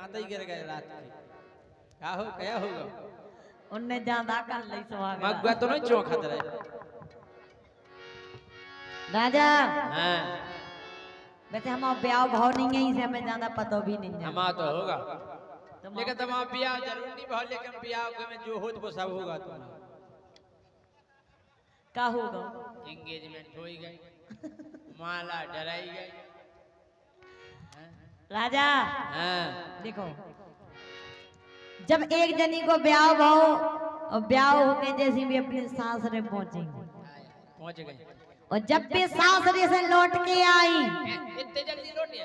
दांत ही गिर गए रात की। क्या होगा उनने ज्यादा कर ली सुहाग मगवा तो नहीं चौखा रहे राजा। हाँ वैसे हम ब्याह भाव नहीं है इसे हमें ज्यादा पता भी नहीं है। हमारा तो होगा तुम लेकिन तुम्हारा ब्याह जरूर नहीं भाव लेकिन ब्याह में जो हो वो सब होगा तुम्हारा। क्या होगा? एंगेजमेंट हो ही गई माला डराई गई। राजा हाँ देखो जब एक जनी को ब्याह भाव और ब्याह होके जैसे भी अपनी सासरे पहुंच गई और जब भी सासरे से लौट के आई इतने जल्दी लौटी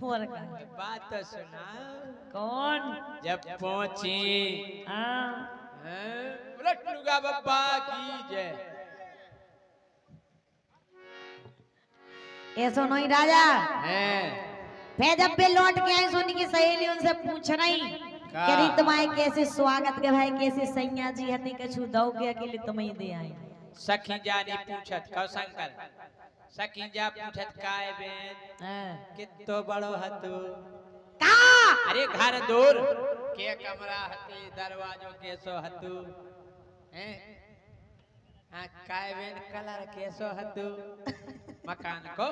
और का बात तो सुना। कौन जब पहुंची हाँ उलट लुगा बब्बा की जय। ऐसो नहीं राजा हैं फिर जब भी लौट के आई सोनी की सहेली उनसे पूछ रही का? करी तुम्हारे कैसे स्वागत के भाई कैसे सैया जी हती कछु दो के अकेले तुम्हें दे आई। सखी जानी पूछत कौ शंकर सखी जा पूछत काय बेन कितो बड़ो हतु का अरे घर दूर के कमरा हती दरवाजो केसो हतु हैं हाँ काय बेन कलर केसो हतु मकान को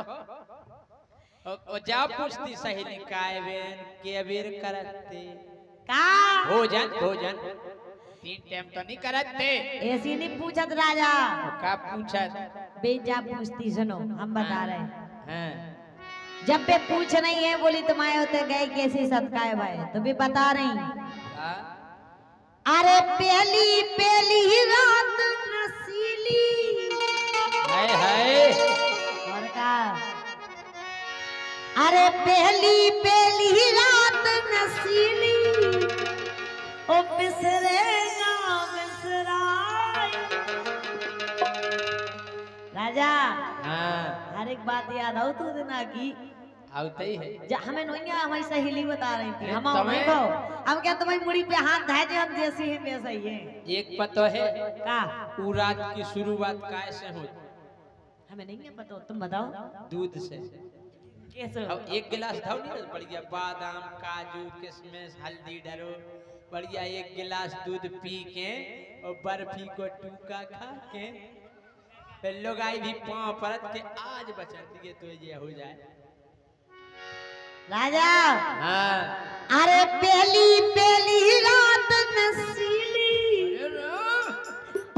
ओ जा पूछती सहेली काय बेन के अबीर करते का भोजन भोजन 3 टाइम तो नहीं करते। ऐसी नहीं पूछत राजा का पूछत बेजा पूछती सुनो हम बता रहे हैं जब भी पूछ रही है बोली तुम्हारे होते गए कैसे सदकाए भाई तो भी बता रही अरे पहली पहली रात नसीली हाय हाय और का अरे पहली पहली रात नसीली ओ बिसरे ना बिसराए। राजा हाँ हर एक बात याद आओ तू ना की आवते ही है हमें नोइया हमारी सहेली बता रही थी हम तुम्हें- को अब क्या तुम्हारी मुड़ी पे हाथ धाए हम जैसी है वैसा ही है एक पतो है का उ रात की शुरुआत कैसे हो हमें नहीं है पता तुम बताओ दूध से। कैसे अब एक गिलास धाव नहीं ना बढ़िया बादाम काजू किशमिश हल्दी डरो बढ़िया एक गिलास दूध पी के और बर्फी को टूका खा के फिर लोग आई भी पाँव परत के आज बचा दिए तो ये हो जाए। राजा हाँ अरे पहली पहली रात नसीली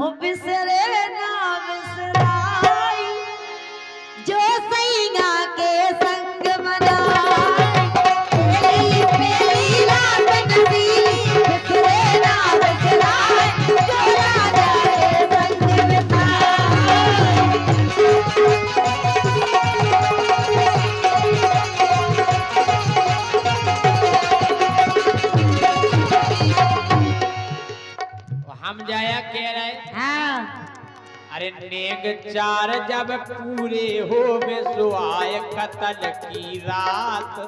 ओ बिसरे ना बिसराई जो सैया के संग मनाई। पहली पहली रात नसीली बिसरे ना बिसराई जो राजा के संग बिताई। हम जाया कह रहे हाँ अरे नेग 4 जब पूरे हो सुहाय कतल की रात।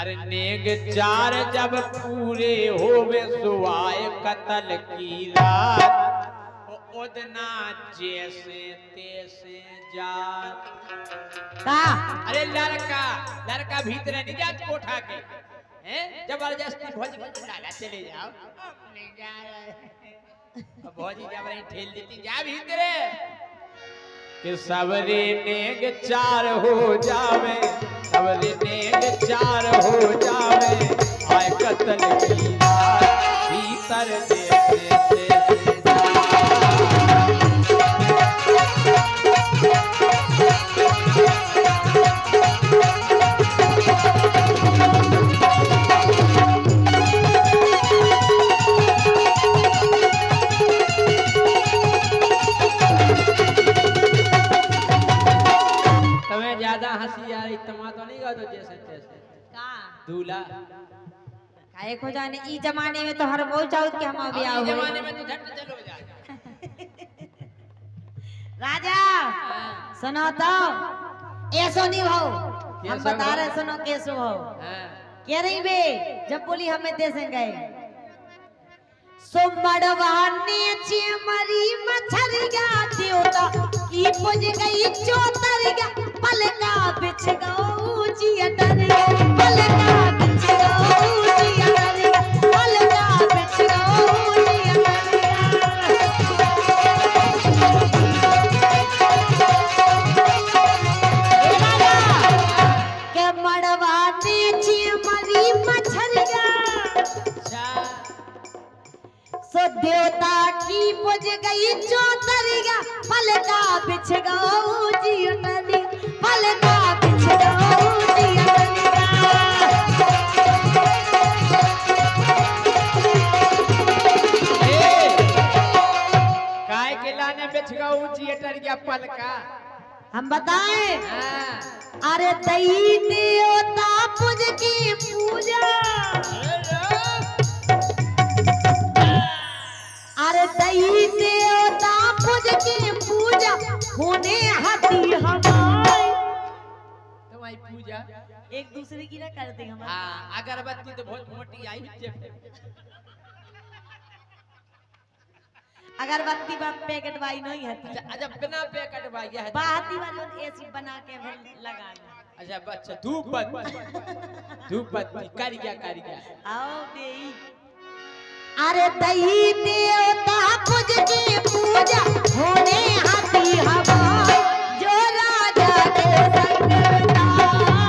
अरे नेग 4 जब पूरे हो सुहाय कतल की रात उदना जैसे तैसे जात। का अरे लड़का भीतर नहीं जात कोठा के हैं जबरदस्ती भौजी लाला चले जाओ नहीं जा रहे अब भौजी जब रही ठेल देती जा भीतरे कि सबरे नेग 4 हो जावे सबरे नेग 4 हो जावे आय कतल की रात भीतर जैसे तैसे तुम्हें ज्यादा हंसी आ रही तमा तो नहीं गा तो जैसे तैसे का दूल्हा काहे को जाने ई जमाने में तो हर बहुत चाहत के हम ब्याह इस हो जमाने में तो झट चलो जा राजा सुनो तो ऐसो नहीं भाव हम कैसो बता भाव? रहे सुनो कैसो भाव हाँ कह रही बे जब बोली हमें देसे गए सोमड़वाने चिमरी मछरिया देवता की पुज गई चोतरिया पलका बिछ गऊ जी अटरिया पलका बिछ आगी बुझ गई चौतरिया पलका बिछ गऊ जियटनी पलका बिछ गऊ जियटनी काय के लाने बेचगा ऊंची अटरिया पलका हम बताएं हाँ। अरे दई देवता पूज की पूजा अरे दई देवता पूज की पूजा होने हाथी हमारे तुम्हारी पूजा एक दूसरे की ना करते हम हाँ अगरबत्ती तो बहुत मोटी आई अगरबत्ती बा पैकेट वाई नहीं है अच्छा बिना पैकेट भाई है बाती वाली ऐसी बना के फिर लगा लो अच्छा बच्चा धूप बत्ती कर गया आओ देई अरे दही देवता पूज की पूजा होने हाथी हवाई जो राजा के संग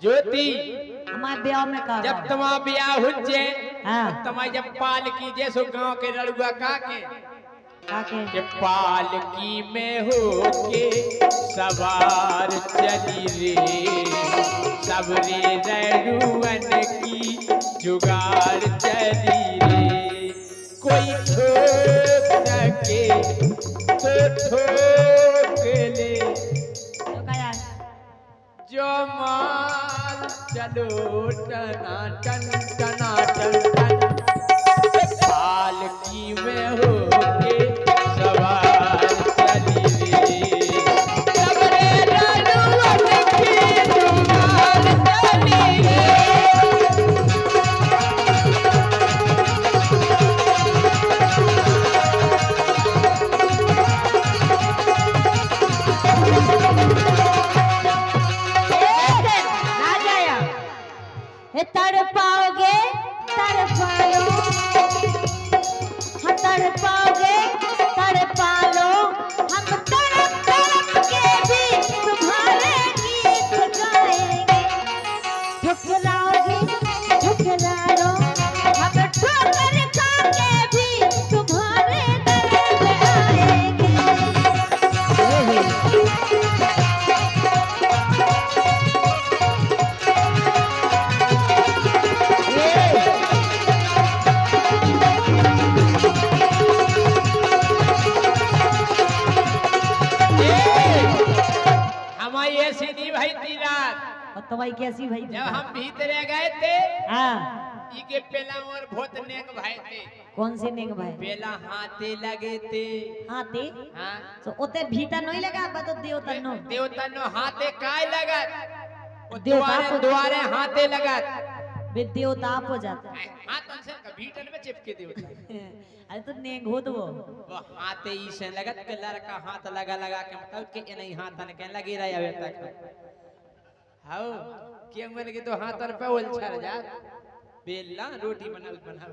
ज्योति हमारे ब्याह में का जब तुम्हारा ब्याह हुज्जे हाँ तुम्हारी जब पाल की जैसो गांव के लड़ुआ काके काके के पालकी में होके सवार चली रे सबरे लड़ुअन की जुगाड़ चली रे कोई ठोक सके तो ठोक ले तो क्या जो माल चलो टना टन टना टन टन पालकी में होके सवार चली रे सबरे लड़ुअन की जुगाड़ चली रे तड़पाओगे तड़पा लो हाँ तड़पाओगे तड़पा लो हम तड़प तड़प के भी तुम्हारे गीत गाएंगे ठुकराओगे ठुकरा लो हम ठोकर खा के भी तुम्हारे दर पे आएंगे हमारी ऐसी नहीं भाई थी रात और तुम्हारी कैसी भाई जब हम भीतरे गए थे हाँ इके पेला और बहुत नेक भाई थे कौन से नेक भाई पेला हाथे लगे थे हाथे हाँ तो ओते भीतर नहीं लगा बा तो देवता नो देवता नो हाथे काय लगत वो देवता द्वारे को- द्वारे हाथे लगत वे देवता आप हो जाता है हाथ से भीतर में चिपके देवता अरे तो नेक हो तो वो हाथे ही से लगत के लड़का हाथ लगा लगा के मतलब के नहीं हाथ ने के लगी रही अबे तक हाउ के मन के तो हाथ पे उल छर जा बेला रोटी बनाओ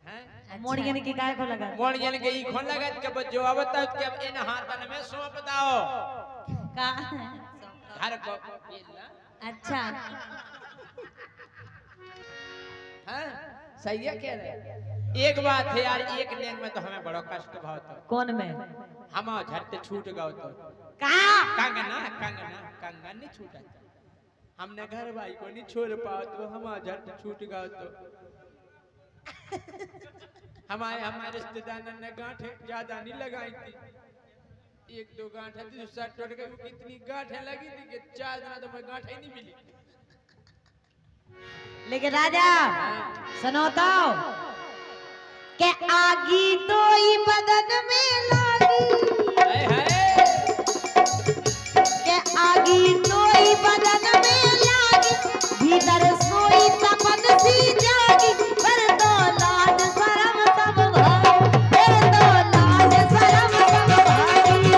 हैं मोड़ियन के काय को लगा मोड़ियन के ई खोन लगत के जो आवता के अब इन हाथन में सौंप दाओ का घर को बेला अच्छा हैं सही है कह रहे एक बात है यार एक लेन में तो हमें बड़ा कष्ट भाव तो कौन में हम झट छूट गए तो का कंगना कंगन नहीं छूटा हमने घर भाई को नहीं छोड़ पाओ तो हम झट छूट गए तो हमारे रिश्तेदार ने गांठे ज्यादा नहीं लगाई थी एक दो गांठे थी दूसरा टूट गई इतनी गांठे लगी थी कि 4 दिन तो मैं गांठे ही नहीं मिली लेकिन राजा सुनो तो के आगी तो ही बदन में लागी हाय हाय के जागी फिर तो लाज शरम सब भागी फिर तो लाज शरम सब भागी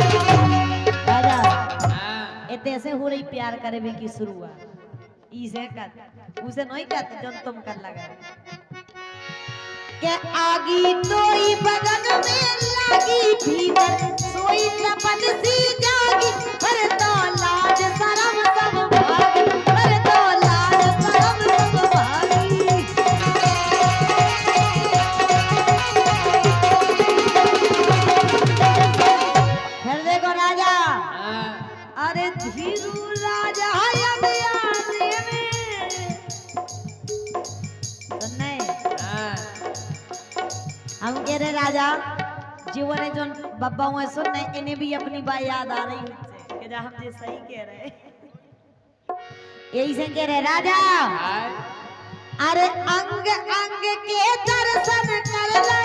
राजा हाँ इतने से हो रही प्यार करे भी की शुरुआत इसे कर उसे नहीं कहते जन तुम कर लगा के आगी तोई बदन में लागी भीतर सोई तपन सी जागी पर तो लाज शरम सब भागी पर तो लाज शरम सब भागी फिर देखो राजा हाँ अरे धीरू राजा अभियाने में सुनने हाँ हम कह रहे राजा जीवन जो बब्बा हुए सुनने इन्हें भी अपनी बात याद आ रही उनसे कि हम जे सही कह रहे यही से कह रहे राजा हाँ अरे अंग अंग के दर्शन कर ले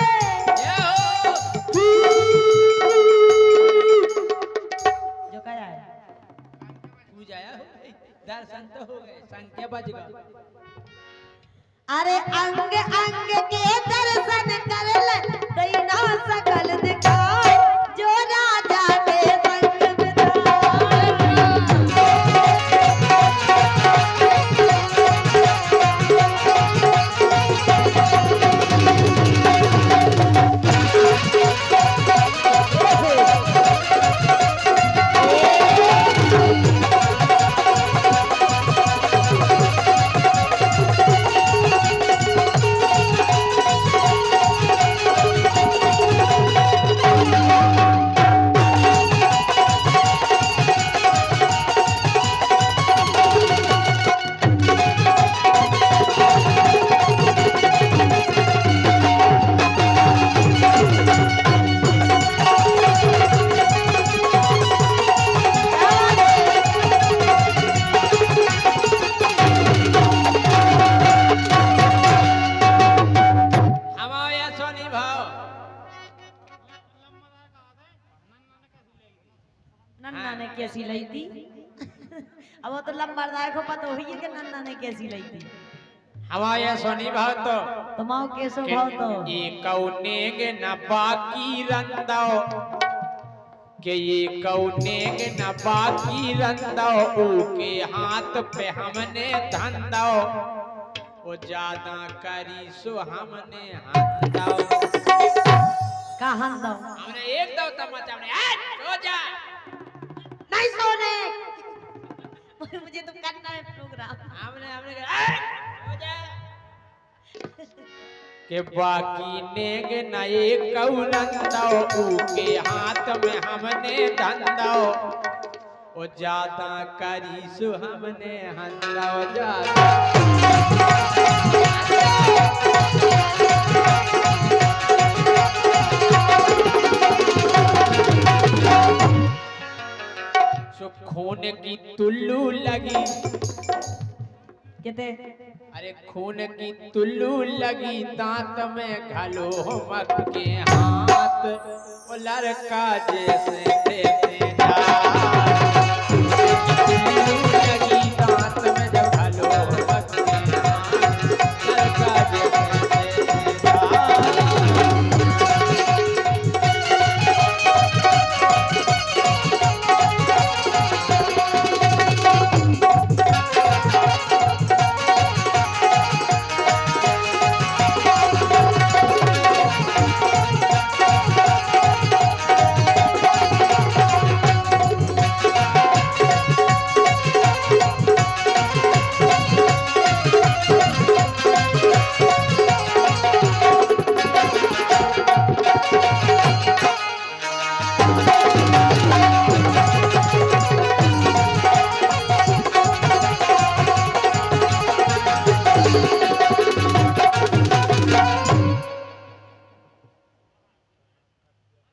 ये हो जो कह है पूजा हो गई, दर्शन तो हो गए, संख्या बज गई। अरे अंग अंग के दर्शन कर ले दैना सकल दिखाए जो राजा के संग बिताए हमारे सोनी भाव नन्ना ने कैसी लाई थी अब वो तो लंबरदार को पता हुई है कि नन्ना ने कैसी लाई थी हमारे सोनी भाव तो तुम्हाओ कैसो भाव तो ये कौनेगे न बाकी रंदो के ये कौनेगे न बाकी रंदो ऊके हाथ पे हमने धंधो वो ज्यादा करी सो हमने हंदो कहाँ दो हमने एक दो तमाचा हमने सो जा नहीं सोने मुझे तो करना है प्रोग्राम हमने हमने सो जा के बाकी नेग नए कौरंदो ऊके हाथ में हमने धंधो ओ ज्यादा करी सु हमने हंदो ज्यादा सो खून की तुल्लू लगी कहते अरे खून की तुल्लू लगी दांत में घलो मत के हाथ वो लड़का जैसे देते जा तुल्लू लगी दांत में जब घलो मत के हाथ लड़का जैसे देते जा